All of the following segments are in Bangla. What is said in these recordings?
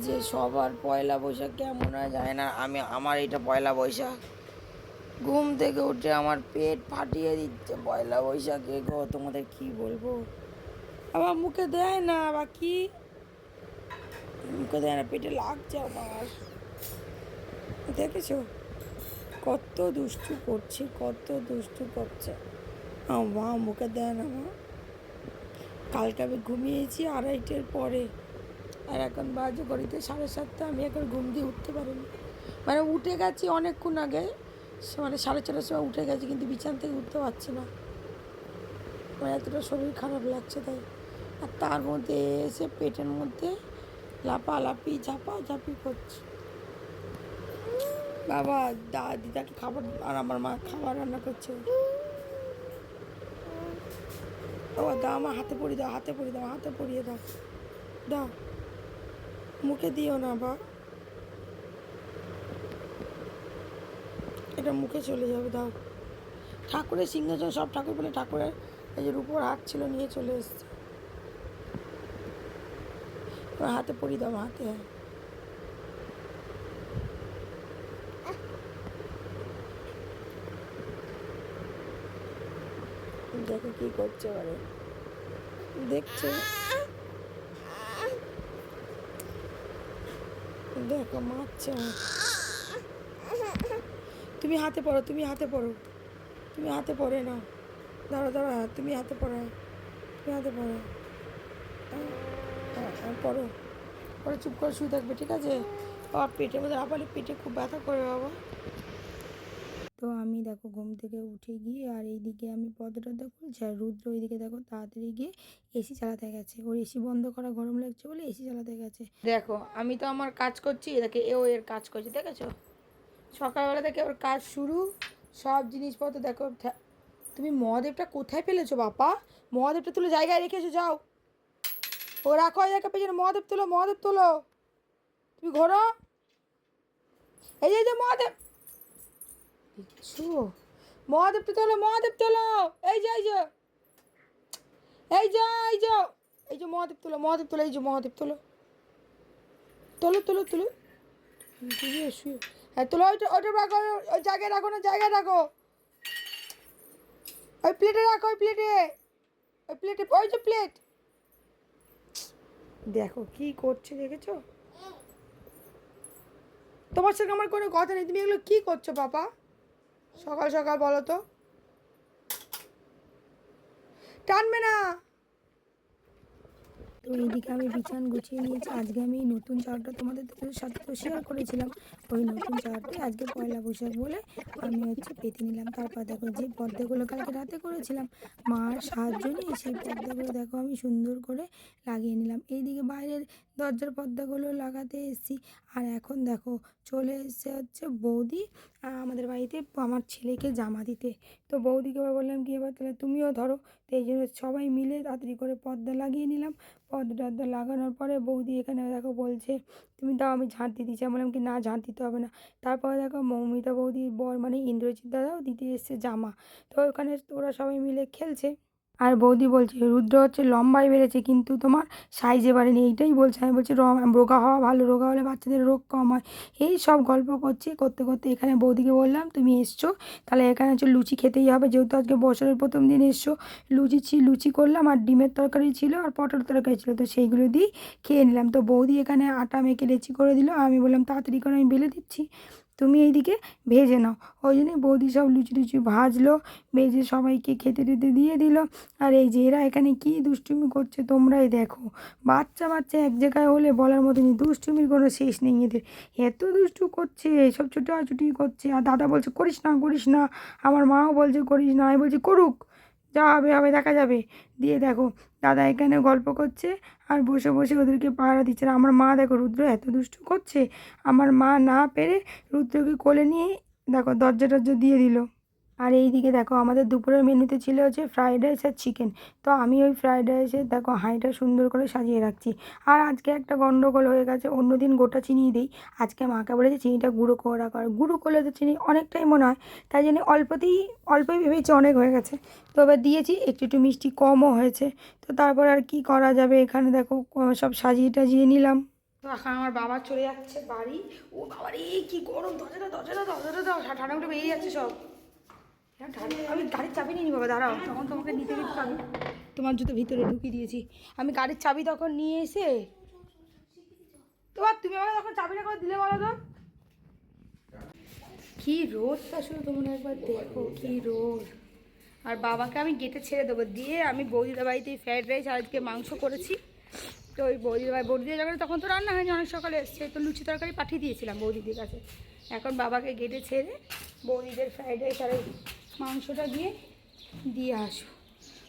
যে সবার পয়লা বৈশাখ কেমন হয় যায় না, আমার এটা পয়লা বৈশাখ। ঘুম থেকে উঠে আমার পেট ফাটিয়ে দিচ্ছে পয়লা বৈশাখে গো, তোমাদের কি বলবো। আবার মুখে দেয় না, আবার কি মুখে দেয় না, পেটে লাগছে আমার। দেখেছো কত দুষ্টু করছে, কত দুষ্টু করছে। মা মুখে দেয় না মা। কালকে আমি ঘুমিয়েছি 2:30টার পরে, আর এখন বাজে ঘড়িতে 7:30। আমি এখন ঘুম দিয়ে উঠতে পারিনি, মানে উঠে গেছি অনেকক্ষণ আগে, মানে 4:30টার সময় উঠে গেছি, কিন্তু বিছানা থেকে উঠতে পারছি না, আমার এতটা শরীর খারাপ লাগছে তাই। আর তার মধ্যে এসে পেটের মধ্যে লাপালাপি ঝাপাঝাপি করছে। বাবা দিদাকে খাবার, আর আমার মা খাবার রান্না করছে। বাবা দাও, আমার হাতে পরিয়ে দাও, হাতে পরিয়ে দাও, হাতে পরিয়ে দাও, দাও, মুখে দিও না বা, এটা মুখে চলে যাবে, দাও। ঠাকুরের সিংহাসন, সব ঠাকুর বলে ঠাকুরের এই যে রূপোর হাত ছিল নিয়ে চলে এসছে। হাতে পরিয়ে দাও, হাতে। দেখো কি করছে, এবারে দেখছো, দেখো মারছে। তুমি হাতে পড়ো, তুমি হাতে পড়ো, তুমি হাতে পড়ে নাও, দাঁড়া দাঁড়া, তুমি হাতে পড়ো, তুমি হাতে পড়ো, পড়ো, পরে চুপ করে শুয়ে থাকবে, ঠিক আছে। বাবা পেটের মধ্যে আপালে পেটে খুব ব্যথা করে বাবা। তো আমি দেখো ঘুম থেকে উঠে গিয়ে, আর এইদিকে আমি পর্দা খুলছি, আর রুদ্র ওইদিকে দেখো তাড়াতাড়ি গিয়ে এসি চালাতে গেছে, ওর এসি বন্ধ করা, গরম লাগছে বলে এসি চালাতে গেছে। দেখো আমি তো আমার কাজ করছি, এটাকে এও এর কাজ করছে, দেখেছো সকালবেলা থেকে ওর কাজ শুরু। সব জিনিসপত্র দেখো। তুমি মহাদেবটা কোথায় ফেলেছো বাপা? মহাদেবটা তুলে জায়গায় রেখেছো, যাও। ও রাখো জায়গা পেছনে, মহাদেব তোলো, মহাদেব তোলো, তুমি ঘোরো। এই যে মহাদেব দিচ্ছো, মহাদেবটা তোলো, মহাদেব তোলো, এই যে এই যে এই যে এই যে এই যে মহাদেব তোলো, মহাদেব তোলো, এই যে মহাদেব তোলো, তোলো তোলো তোলো, শুয়ে। হ্যাঁ তোলো, ওইটা ওইটা রাখো, ওই জায়গায় রাখো না, জায়গায় রাখো, ওই প্লেটে রাখো, ওই প্লেটে, ওই প্লেটে, ওই যে প্লেট। দেখো কি করছে, দেখেছো? তোমার সঙ্গে আমার কোনো কথা নেই, তুমি এগুলো কি করছো বাবা? সকাল সকাল বলো তো, টানবে না। তো এইদিকে আমি বিছান গুছিয়ে নিয়েছি। আজকে আমি নতুন চাউলটা তোমাদের সাথে তো শেয়ার করেছিলাম, ওই নতুন চাউলটাই আজকে পয়লা বৈশাখ বলে আমি পেতে নিলাম। তারপর দেখো যে পর্দাগুলো কালকে রাতে করেছিলাম মার সাহায্য নিয়ে, সেই পর্দাগুলো দেখো আমি সুন্দর করে লাগিয়ে নিলাম। এইদিকে বাইরের দরজার পর্দাগুলো লাগাতে এসেছি। আর এখন দেখো চলে এসছে বৌদি আমাদের বাড়িতে আমার ছেলেকে জামা দিতে। তো বৌদিকে এবার বললাম কি এবার তাহলে তুমিও ধরো। তো এই জন্য সবাই মিলে তাড়াতাড়ি করে পর্দা লাগিয়ে নিলাম। পর্দা লাগানোর পরে বৌদি এখানে দেখো বলছে তুমি দাও আমি ঝাঁট দিয়ে দিচ্ছি। আমি বললাম কি না, ঝাঁট দিতে হবে না। তারপরে দেখো মৌমিতা বৌদির বর মানে ইন্দ্রজিৎ দাদাও দিতে এসছে জামা। তো ওখানে ওরা সবাই মিলে খেলছে। আর বৌদি বলছে রুদ্র হচ্ছে লম্বায় বেড়েছে কিন্তু তোমার সাইজে বাড়েনি, এইটাই বলছে। আমি বলছি রোগা হওয়া ভালো, রোগা হলে বাচ্চাদের রোগ কম হয়। এই সব গল্প করছি, করতে করতে এখানে বৌদিকে বললাম তুমি এসছো, তাহলে এখানে হচ্ছে লুচি খেতেই হবে, যেহেতু আজকে বছরের প্রথম দিন এসছো। লুচি করলাম, আর ডিমের তরকারি ছিল, আর পটল তরকারি ছিল, তো সেইগুলো দিয়েই খেয়ে নিলাম। তো বৌদি এখানে আটা মেখে লেচি করে দিল, আমি বললাম তাড়াতাড়ি করে আমি বেলে দিচ্ছি, তুমি এইদিকে ভেজে নাও। ওই জন্যই বৌদি সব লুচি ভাজলো, ভেজে সবাইকে খেতে টেতে দিয়ে দিল। আর এই যে এরা এখানে কি দুষ্টুমি করছে তোমরাই দেখো। বাচ্চা এক জায়গায় হলে বলার মতনই, দুষ্টুমির কোনো শেষ নেই এদের, এত দুষ্টু করছে, সব ছোটাছুটি করছে। আর দাদা বলছে করিস না করিস না, আমার মাও বলছে করিস না, আমি বলছি করুক, যা হবে হবে দেখা যাবে। দিয়ে দেখো দাদা এখানে গল্প করছে আর বসে বসে ওদেরকে পাহারা দিচ্ছে। আর আমার মা দেখো রুদ্র এত দুষ্টু করছে, আমার মা না পেরে রুদ্রকে কোলে নিয়ে দেখো দরজা দিয়ে দিল। আর এই দিকে দেখো আমাদের দুপুরের মেনুতে ছিল হচ্ছে ফ্রাইড রাইস আর চিকেন। তো আমি ওই ফ্রাইড রাইসের দেখো হাঁড়িটা সুন্দর করে সাজিয়ে রাখছি। আর আজকে একটা গন্ডগোল হয়ে গেছে, অন্যদিন গোটা চিনি দিই, আজকে মাকে বলেছে চিনিটা গুঁড়ো করা কর, গুঁড়ো করলে তো চিনি অনেকটাই মনে হয়, তাই জন্য অল্পই ভেবেছি অনেক হয়ে গেছে। তো এবার দিয়েছি, একটু মিষ্টি কমও হয়েছে। তো তারপর আর কি করা যাবে, এখানে দেখো সব সাজিয়ে টাজিয়ে নিলাম। তো এখন আমার বাবা চলে যাচ্ছে বাড়ি। ও বাবার এই কি গরম, দরজাটা দাও, ঠান্ডা উঠে বেরিয়ে যাচ্ছে সব। আমি গাড়ির চাবি নিয়ে নি বাবা, দাঁড়াও, তখন তোমাকে নিতে গেছি চাবি, তোমার জুতো ভিতরে ঢুকিয়ে দিয়েছি। আমি গাড়ির চাবি তখন নিয়ে এসে তোমার, তুমি আমাকে তখন চাবিটা করে দিলে বলো তো। কি রোদটা শুধু তোমরা একবার দেখো, কি রোদ। আর বাবাকে আমি গেটে ছেড়ে দেবো, দিয়ে আমি বৌদিদের বাড়িতে ফ্রাইড রাইস আজকে মাংস করেছি। তো ওই বৌদিদের জায়গায় তখন তো রান্না হয়নি, অনেক সকালে এসছে, তো লুচি তরকারি পাঠিয়ে দিয়েছিলাম বৌদিদের কাছে। এখন বাবাকে গেটে ছেড়ে বৌদিদের ফ্রাইড রাইস আর ওই মাংসটা দিয়ে আসো।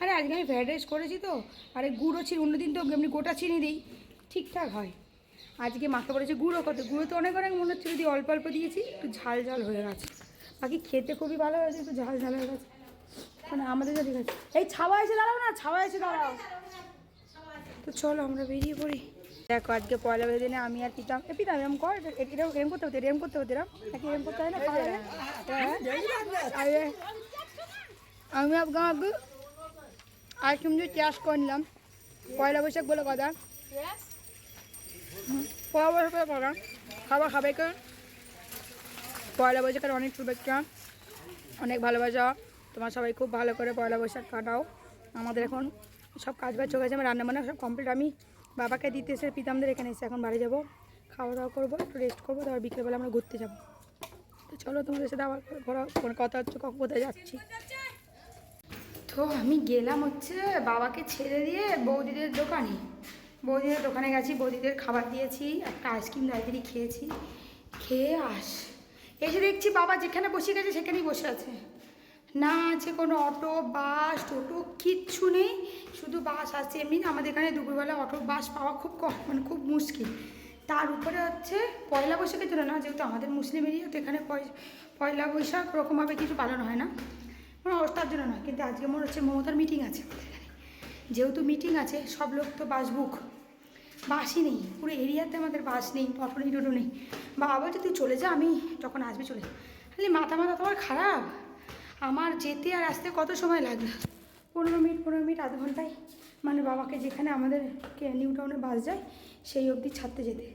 আরে আজকে আমি ফ্রাইড রাইস করেছি তো, আরে গুঁড়ো চিনি, অন্যদিন তো এমনি গোটা চিনি দিই, ঠিকঠাক হয়। আজকে মাকে বলেছে গুঁড়ো কত, গুঁড়ো তো অনেক মনে হচ্ছে যদি অল্প অল্প দিয়েছি, একটু ঝাল ঝাল হয়ে গেছে। বাকি খেতে খুবই ভালো হয়েছে, একটু ঝাল ঝাল হয়ে গেছে, মানে আমাদের যা ঠিক আছে। এই ছাওয়া এসে দাঁড়াও না, ছাওয়া এসে দাঁড়াও। তো চলো আমরা বেরিয়ে পড়ি। দেখো আজকে পয়লা দিনে আমি আর পিতাম এরম কর, এরম করতে হতো, এরম করতে হতো, এরম করতে হয় না। আমি আপনাকে আর তুমি চাষ করে নিলাম পয়লা বৈশাখ বলে কথা, পয়লা বৈশাখ বলে কথা, খাবার খাবে কেন? পয়লা বৈশাখের অনেক শুভেচ্ছা, অনেক ভালোবাসা, তোমার সবাই খুব ভালো করে পয়লা বৈশাখ কাটাও। আমাদের এখন সব কাজ বাজ চলে গেছে, আমার রান্নাবান্না সব কমপ্লিট। আমি বাবাকে দিতে এসে পিতামদের এখানে এসে এখন বাড়ি যাবো, খাওয়া দাওয়া করবো, একটু রেস্ট করবো, তারপর বিকেলবেলা আমরা ঘুরতে যাবো। তো চলো তোমাদের সাথে আবার কথা হচ্ছে, কোথায় যাচ্ছি। তো আমি গেলাম হচ্ছে বাবাকে ছেড়ে দিয়ে বৌদিদের দোকানে গেছি, বৌদিদের খাবার দিয়েছি, একটা আইসক্রিম রাইতেরই খেয়েছি, খেয়ে এসে দেখছি বাবা যেখানে বসে গেছে সেখানেই বসে আছে, না আছে কোনো অটো বাস টোটো কিচ্ছু নেই, শুধু বাস আছে। এমনি আমাদের এখানে দুপুরবেলা অটো বাস পাওয়া খুব কম, মানে খুব মুশকিল। তার উপরে হচ্ছে পয়লা বৈশাখের জন্য না, যেহেতু আমাদের মুসলিম এরিয়া, তো এখানে পয়লা বৈশাখ ওরকমভাবে কিছু পালন হয় না, মানে তার জন্য না। কিন্তু আজকে মনে হচ্ছে মমতার মিটিং আছে আমাদের এখানে, যেহেতু মিটিং আছে সব লোক তো বাস বুক, বাসই নেই পুরো এরিয়াতে, আমাদের বাস নেই, অটো নেই, টোটো নেই। বাবা বলছে তুই চলে যা, আমি যখন আসবি চলে যা। খালি মাথা তোমার খারাপ, আমার যেতে আর আসতে কত সময় লাগবে, 15 মিনিট আধ ঘন্টায়, মানে বাবাকে যেখানে আমাদের নিউ টাউনে বাস যায় সেই অবধি ছাড়তে যেতে,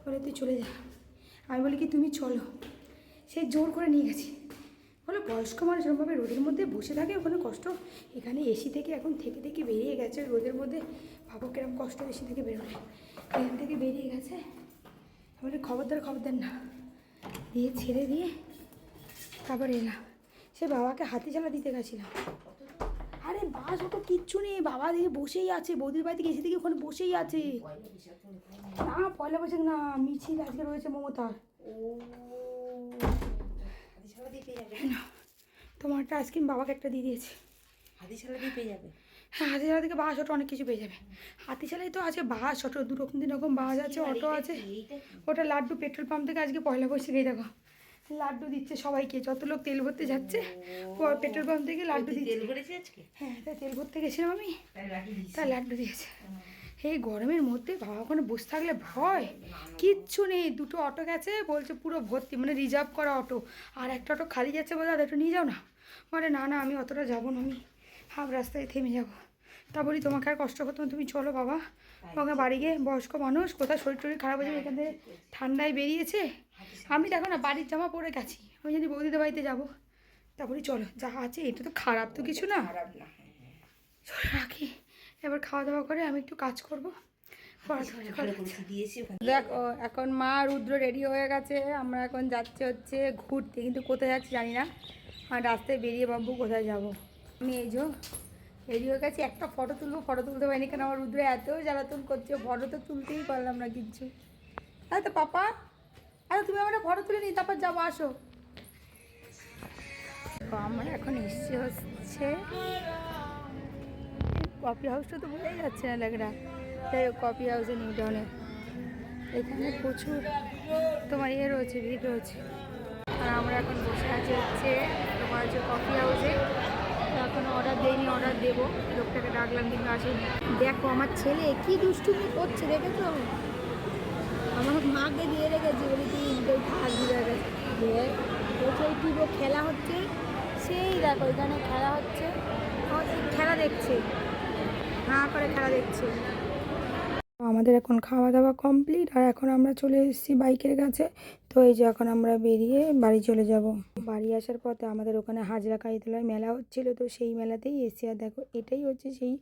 বলে তুই চলে যা। আমি বলি কি তুমি চলো, সেই জোর করে নিয়ে গেছি। বলো বয়স্ক মানুষ এরকমভাবে রোদের মধ্যে বসে থাকে, ওখানে কষ্ট, এখানে এসি থেকে এখন থেকে বেরিয়ে গেছে রোদের মধ্যে, ভাবো কিরম কষ্ট এসি থেকে বেরোলে, এখান থেকে বেরিয়ে গেছে। বলে খবরদার না, দিয়ে ছেড়ে দিয়ে তারপর এলাম। সে বাবাকে হাতি চালা দিতে গেছিলাম। আরে বাস ওটা কিচ্ছু নেই, বাবা দিকে বসেই আছে, বৌদির বাড়ি থেকে এসে থেকে ওখানে বসেই আছে। না পয়লা বৈশাখ না, মিছিল আজকে রয়েছে মমতার। তোমারটা আইসক্রিম বাবাকে একটা দিয়ে দিয়েছি, হাতিশালা দিয়ে পেয়ে যাবে। হ্যাঁ হাতিশালা থেকে বাস অটো অনেক কিছু পেয়ে যাবে। হাতিশালায় তো আছে বাস অটো, তিন রকম বাস আছে, অটো আছে। ওটা লাড্ডু পেট্রোল পাম্প থেকে আজকে পয়লা বৈশাখে দেখো লাড্ডু দিচ্ছে সবাইকে, যত লোক তেল ভরতে যাচ্ছে পেট্রোল পাম্প থেকে লাড্ডু দিচ্ছে। হ্যাঁ তাই তেল ভরতে গেছিলাম আমি, তাই লাড্ডু দিয়েছে। এই গরমের মধ্যে বাবা ওখানে বসে থাকলে ভয়, কিচ্ছু নেই। 2টো অটো গেছে, বলছে পুরো ভর্তি, মানে রিজার্ভ করা অটো, আর একটা অটো খালি যাচ্ছে, বলে দাদা একটু নিয়ে যাও না। মানে না আমি অতটা যাবো না, আমি হাফ রাস্তায় থেমে যাবো। তা বলি তোমাকে আর কষ্ট করতে, তুমি চলো বাবা, তোমাকে বাড়ি গিয়ে, বয়স্ক মানুষ কোথায় শরীর খারাপ হয়ে যাবে, এখান থেকে ঠান্ডায় বেরিয়েছে। আমি দেখো না বাড়ির জামা পরে গেছি, আমি যদি বৌদিদের বাড়িতে যাবো, তারপরে চলো যা আছে, এটা তো খারাপ তো কিছু না, চলো রাখি। এবার খাওয়া দাওয়া করে আমি একটু কাজ করবো। দেখো এখন মা রুদ্র রেডি হয়ে গেছে, আমরা এখন যাচ্ছি হচ্ছে ঘুরতে, কিন্তু কোথায় যাচ্ছি জানি না। আর রাস্তায় বেরিয়ে ভাববো কোথায় যাব। আমি এই যে রেডি হয়ে গেছি, একটা ফটো তুলতে পারিনি, কেন আমার রুদ্র এত জ্বালাতন করছে, ফটো তো তুলতেই পারলাম না কিচ্ছু। তাই তো পাপা, আরে তুমি আমার ফটো তুলে নি, তারপর যাবো, আসো। আমরা এখন এসছি হচ্ছে কফি হাউসটা, তো বোঝাই যাচ্ছে না লেখরা, যাই হোক কফি হাউসে নিউ টাউনে। এখানে প্রচুর তোমার রয়েছে, ভিড় রয়েছে। আর আমরা এখন বসে আছি হচ্ছে তোমার হচ্ছে কফি হাউসে, এখন অর্ডার দেয়নি, অর্ডার দেবো, লোকটাকে ডাকলাম কিন্তু আসেনি। দেখো আমার ছেলে কি দুষ্টুমি করছে, দেখেছো? আমার মাকে দিয়ে রেখেছি, বলি তুই ভাগ দিয়ে গেছে, বলছে কি খেলা হচ্ছে, সেই দেখো এখানে খেলা হচ্ছে, খেলা দেখছে, হাঁ করে খেলা দেখছে। আমাদের এখন খাওয়া দাওয়া কমপ্লিট, আর এখন আমরা চলে এসেছি বাইকের কাছে। তো এই যে এখন আমরা বেরিয়ে বাড়ি চলে যাব। বাড়ি আসার পথে আমাদের ওখানে হাজরা কালীতলায় মেলা হচ্ছিলো, তো সেই মেলাতেই এসে আর দেখো এটাই হচ্ছে সেই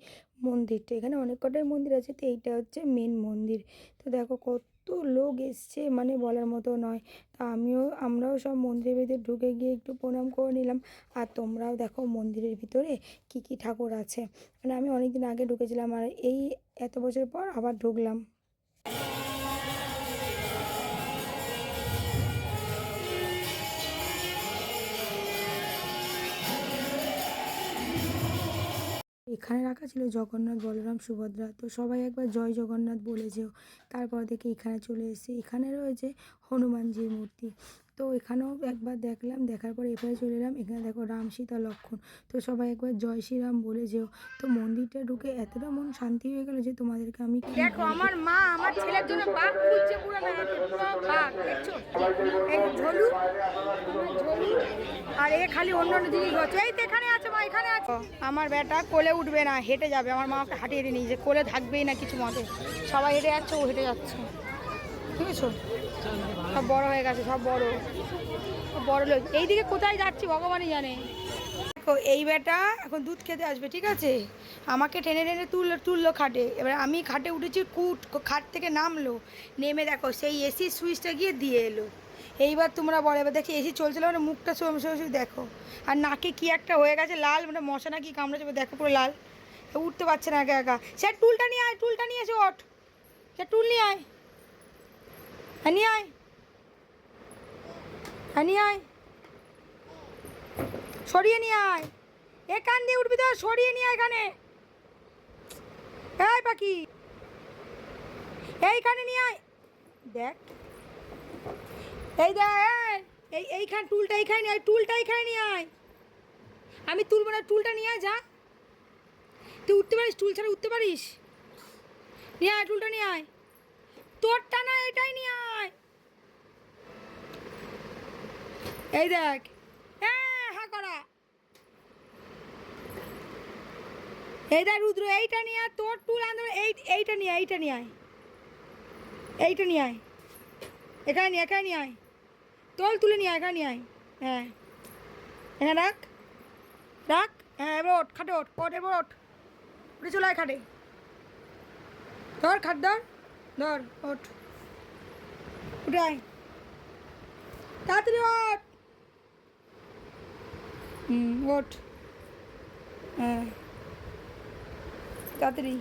মন্দিরটা। এখানে অনেক কটাই মন্দির আছে, তো এইটা হচ্ছে মেন মন্দির। তো দেখো কত লোক এসছে, মানে বলার মতো নয়। তা আমরাও সব মন্দিরের ভিতরে ঢুকে গিয়ে একটু প্রণাম করে নিলাম। আর তোমরাও দেখো মন্দিরের ভিতরে কি কি ঠাকুর আছে। মানে আমি অনেক দিন আগে ঢুকেছিলাম, আর এই এত বছর পর আবার ঢুকলাম। এখানে রাখা ছিল জগন্নাথ, বলরাম, সুভদ্রা। তো সবাই একবার জয় জগন্নাথ বলে যেও। তারপর দেখে এখানে চলে এসেছি, এখানে রয়েছে হনুমানজির মূর্তি। তো এখানেও একবার দেখলাম, দেখার পর এবারে চলে এলাম। এখানে দেখো রাম, সীতা, লক্ষ্মণ। তো সবাই একবার জয় শ্রীরাম বলে যেও। তো মন্দিরটা ঢুকে এতটা মন শান্তি হয়ে গেল যে তোমাদেরকে আমি দেখো। আমার মা আমার ছেলের জন্য বাঘ খুঁজছে, পুরো মেলাতে পুরো বাঘ দেখছো। এই ঝোলু, ঝোলু, আর এ খালি অন্য অন্য জিনিস হচ্ছে। এই তো এখানে আছে মা, এখানে আছে। আমার বেটা কোলে উঠবে না, হেঁটে যাবে। আমার মাকে হাঁটিয়ে দিয়ে নিয়েছে, কোলে থাকবেই না কিছু মতে। সবাই হেঁটে যাচ্ছে, ও হেঁটে যাচ্ছে, ঠিক আছে। সব বড় হয়ে গেছে, সব বড় বড় লোক। এইদিকে কোথায় যাচ্ছি ভগবানই জানে। দেখো এই বেটা এখন দুধ খেতে আসবে, ঠিক আছে। আমাকে টেনে টেনে তুললো খাটে। এবার আমি খাটে উঠেছি, খাট থেকে নামলো, নেমে দেখো সেই এসি সুইচটা গিয়ে দিয়ে এলো। এইবার তোমরা বলো, এবার দেখি এসি চলছিল মানে মুখটা শুয়ে দেখো। আর নাকে কি একটা হয়ে গেছে লাল, মানে মশা নাকি কামড়েছে, দেখো পুরো লাল। উঠতে পারছে না একা একা। সে টুলটা নিয়ে আয়, টুলটা নিয়ে এসে ওঠ। সে টুল নিয়ে আয়, হ্যাঁ নিয়ে আয়, হ্যাঁ নিয়ে আয়, সরিয়ে নিয়ে আয়। এখান দিয়ে উঠবি তো, সরিয়ে নিয়ে আয় এখানে। এই পাখি, এইখানে নিয়ে আয়। দেখ এই দেখ, এইখান টুলটা এইখানে নিয়ে আয়, টুলটা এইখানে নিয়ে আয়। আমি তুলবো না, টুলটা নিয়ে আয় যা। তুই উঠতে পারিস, টুল ছাড়া উঠতে পারিস? নিয়ে আয়, টুলটা নিয়ে আয়। তোরটা না, এটাই নিয়ে আয়। এই দেখ, হ্যাঁ হ্যাঁ করা। এই দেখ রুদ্র, এইটা নিয়ে আয়। তোর টুল আনতে, এইটা নিয়ে আয়, এইটা নিয়ে আয়, এইটা নিয়ে আয়। এখানে নিয়ে, এখানে নিয়ে আয়। তোল তুলে নিয়ে আয়, এখানে নিয়ে আয়। হ্যাঁ এখানে রাখ, রাখ। হ্যাঁ এবার ওঠ, খাটে ওঠ, ওঠ এবার ওঠ। উঠে চলে আয় খাটে। ধর খাট, ধর ধর, ওঠ, উঠে আয় তাড়াতাড়ি ওঠ। ওঠ, হ্যাঁ তাড়াতাড়ি।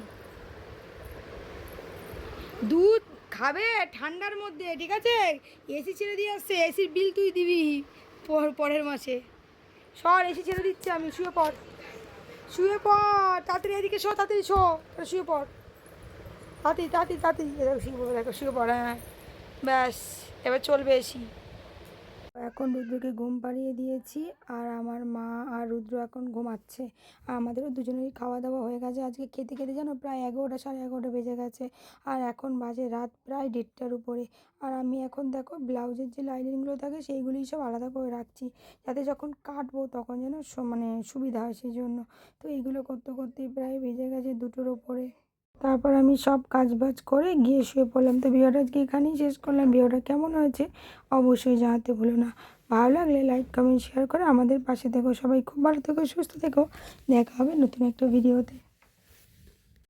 দুধ খাবে ঠান্ডার মধ্যে, ঠিক আছে। এসি ছেড়ে দিয়ে আসছে, এসির বিল তুই দিবি পরের মাসে। সর, এসি ছেড়ে দিচ্ছে আমি, শুয়ে পড়, শুয়ে পড় তাড়াতাড়ি। এদিকে শো, তাড়াতাড়ি শো, শুয়ে পড় তাড়াতাড়ি তাড়াতাড়ি তাড়াতাড়ি। দেখো শুয়ে পড়ো, দেখো শুয়ে পড়, হ্যাঁ ব্যাস এবার চলবে এসি। এখন রুদ্রকে ঘুম পাড়িয়ে দিয়েছি, আর আমার মা আর রুদ্র এখন ঘুমাচ্ছে। আর আমাদেরও দুজনেরই খাওয়া দাওয়া হয়ে গেছে। আজকে খেতে খেতে জানো প্রায় 11টা, সাড়ে 11টা বেজে গেছে। আর এখন বাজে রাত প্রায় 1:30টার উপরে। আর আমি এখন দেখো ব্লাউজের যে লাইনিংগুলো থাকে সেইগুলোই সব আলাদা করে রাখছি, যাতে যখন কাটবো তখন যেন মানে সুবিধা হয় সেই জন্য। তো এইগুলো করতে করতেই প্রায় বেজে গেছে 2টোর উপরে। তারপর আমি সব কাজবাজ করে গিয়ে শুয়ে পড়লাম। তো ভিডিওটা আজকে এখানেই শেষ করলাম। ভিডিওটা কেমন হয়েছে অবশ্যই জানাতে ভুলো না। ভালো লাগলে লাইক, কমেন্ট, শেয়ার করে আমাদের পাশে থেকো। সবাই খুব ভালো থেকো, সুস্থ থেকো। দেখা হবে নতুন একটা ভিডিওতে।